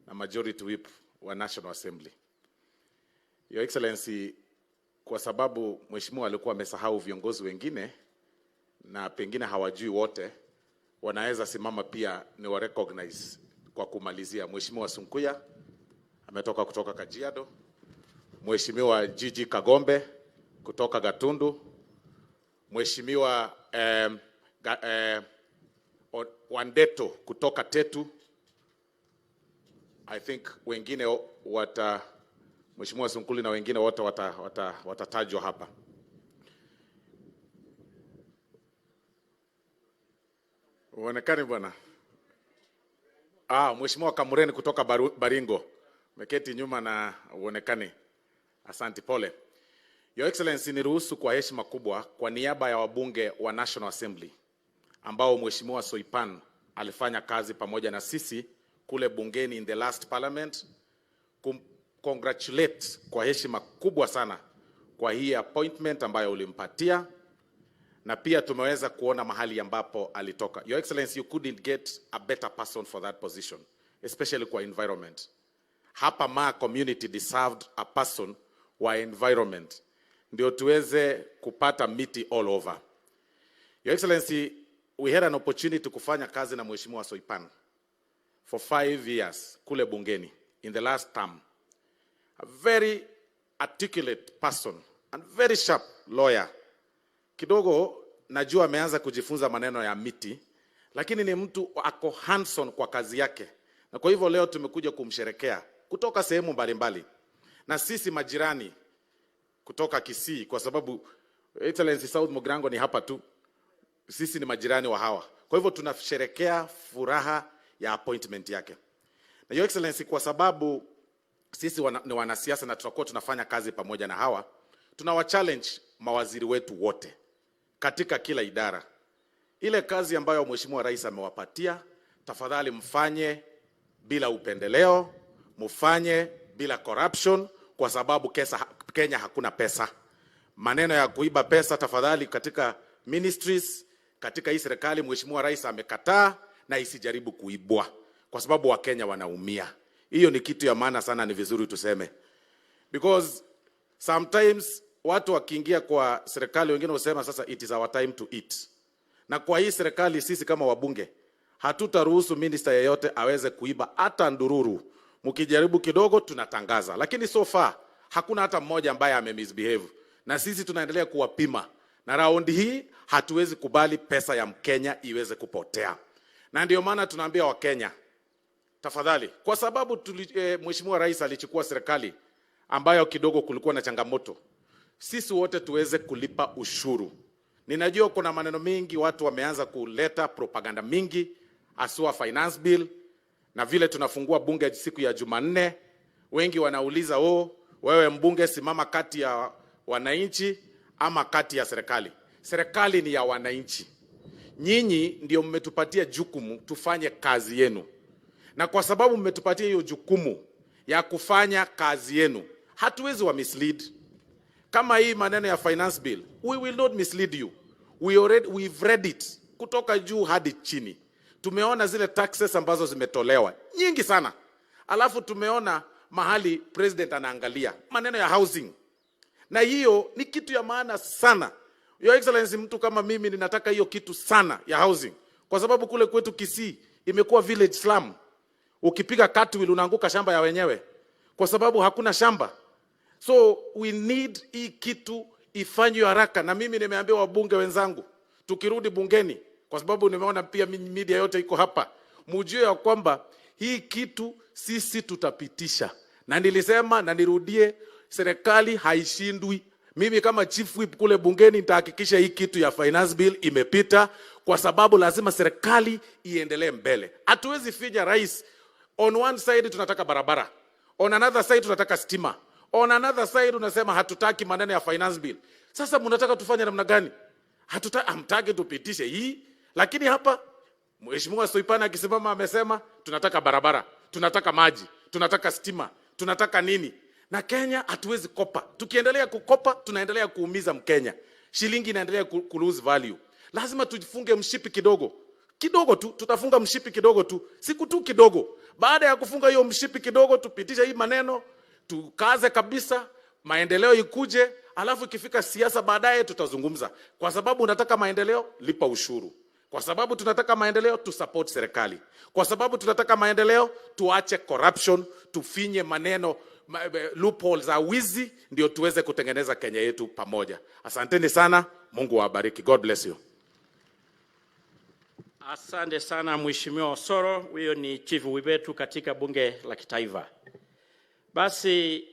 na Majority Whip wa National Assembly. Your Excellency, kwa sababu mheshimiwa alikuwa amesahau viongozi wengine na pengine hawajui wote, wanaweza simama pia ni wa recognize kwa kumalizia. Mheshimiwa Sunkuya ametoka kutoka Kajiado, Mheshimiwa Jiji Kagombe kutoka Gatundu, Mheshimiwa Wandeto kutoka Tetu. I think wengine Mheshimiwa Sunkuli na wengine wote watatajwa hapa. Uonekane bwana. Mheshimiwa Kamureni kutoka Baringo. Meketi nyuma na uonekane. Asante, pole. Your Excellency, niruhusu kwa heshima kubwa kwa niaba ya wabunge wa National Assembly ambao Mheshimiwa Soipan alifanya kazi pamoja na sisi kule bungeni in the last parliament, congratulate kwa heshima kubwa sana kwa hii appointment ambayo ulimpatia, na pia tumeweza kuona mahali ambapo alitoka. Your Excellency, you couldn't get a better person for that position, especially kwa environment. Hapa Maa community deserved a person wa environment, ndio tuweze kupata miti all over. Your Excellency, we had an opportunity kufanya kazi na Mheshimiwa Soipan for 5 years kule bungeni in the last term. A very articulate person and very sharp lawyer. Kidogo najua ameanza kujifunza maneno ya miti, lakini ni mtu ako hands-on kwa kazi yake. Na kwa hivyo leo tumekuja kumsherekea kutoka sehemu mbalimbali. Na sisi majirani kutoka Kisii, kwa sababu Excellency South Mugrango ni hapa tu. Sisi ni majirani wa hawa. Kwa hivyo tunasherekea furaha ya appointment yake. Na Your Excellency, kwa sababu sisi ni wanasiasa na tutakuwa tunafanya kazi pamoja na hawa, tunawachallenge mawaziri wetu wote katika kila idara. Ile kazi ambayo Mheshimiwa Rais amewapatia, tafadhali mfanye bila upendeleo, mfanye bila corruption, kwa sababu Kenya hakuna pesa. Maneno ya kuiba pesa, tafadhali katika ministries, katika hii serikali Mheshimiwa Rais amekataa na isijaribu kuibwa, kwa sababu Wakenya wanaumia. Hiyo ni kitu ya maana sana, ni vizuri tuseme. Because sometimes watu wakiingia kwa serikali wengine husema sasa it is our time to eat. Na kwa hii serikali sisi kama wabunge hatutaruhusu minister yeyote aweze kuiba hata ndururu. Mkijaribu kidogo tunatangaza. Lakini so far hakuna hata mmoja ambaye amemisbehave. Na sisi tunaendelea kuwapima. Na raundi hii hatuwezi kubali pesa ya Mkenya iweze kupotea. Na ndio maana tunaambia Wakenya, tafadhali, kwa sababu Mheshimiwa Rais alichukua serikali ambayo kidogo kulikuwa na changamoto, sisi wote tuweze kulipa ushuru. Ninajua kuna maneno mingi, watu wameanza kuleta propaganda mingi, asua finance bill, na vile tunafungua bunge siku ya Jumanne, wengi wanauliza, wewe mbunge simama kati ya wananchi ama kati ya serikali? Serikali ni ya wananchi. Nyinyi ndio mmetupatia jukumu tufanye kazi yenu. Na kwa sababu mmetupatia hiyo jukumu ya kufanya kazi yenu, hatuwezi wa mislead. Kama hii maneno ya finance bill, we will not mislead you. We've read it kutoka juu hadi chini. Tumeona zile taxes ambazo zimetolewa nyingi sana. Alafu tumeona mahali president anaangalia maneno ya housing. Na hiyo ni kitu ya maana sana. Your Excellency, mtu kama mimi ninataka hiyo kitu sana ya housing. Kwa sababu kule kwetu Kisii imekuwa village slum. Ukipiga cartwheel unaanguka shamba ya wenyewe, kwa sababu hakuna shamba. So we need hii kitu ifanywe haraka. Na mimi nimeambia wabunge wenzangu, tukirudi bungeni, kwa sababu nimeona pia media yote iko hapa, mjue ya kwamba hii kitu sisi tutapitisha. Na nilisema na nirudie, serikali haishindwi. Mimi kama chief whip kule bungeni nitahakikisha hii kitu ya finance bill imepita, kwa sababu lazima serikali iendelee mbele. Hatuwezi finya rais. On one side tunataka barabara, on another side tunataka stima, on another side unasema hatutaki maneno ya finance bill. Sasa mnataka tufanye namna gani? Hamtaki tupitishe hii, lakini hapa Mheshimiwa Soipan akisimama amesema tunataka barabara, tunataka maji, tunataka stima, tunataka nini? Na Kenya hatuwezi kopa. Tukiendelea kukopa tunaendelea kuumiza Mkenya. Shilingi inaendelea ku lose value. Lazima tujifunge mshipi kidogo. kidogo tu, tutafunga mshipi kidogo tu, siku tu kidogo. Baada ya kufunga hiyo mshipi kidogo, tupitisha hii maneno, tukaze kabisa, maendeleo ikuje, alafu ikifika siasa baadaye tutazungumza. Kwa sababu unataka maendeleo, lipa ushuru. Kwa sababu tunataka maendeleo, tu support serikali. Kwa sababu tunataka maendeleo, tuache corruption, tufinye maneno, loopholes za wizi, ndio tuweze kutengeneza Kenya yetu pamoja. Asanteni sana, Mungu awabariki. God bless you. Asante sana Mheshimiwa Osoro, huyo ni chief wetu katika bunge la kitaifa. Basi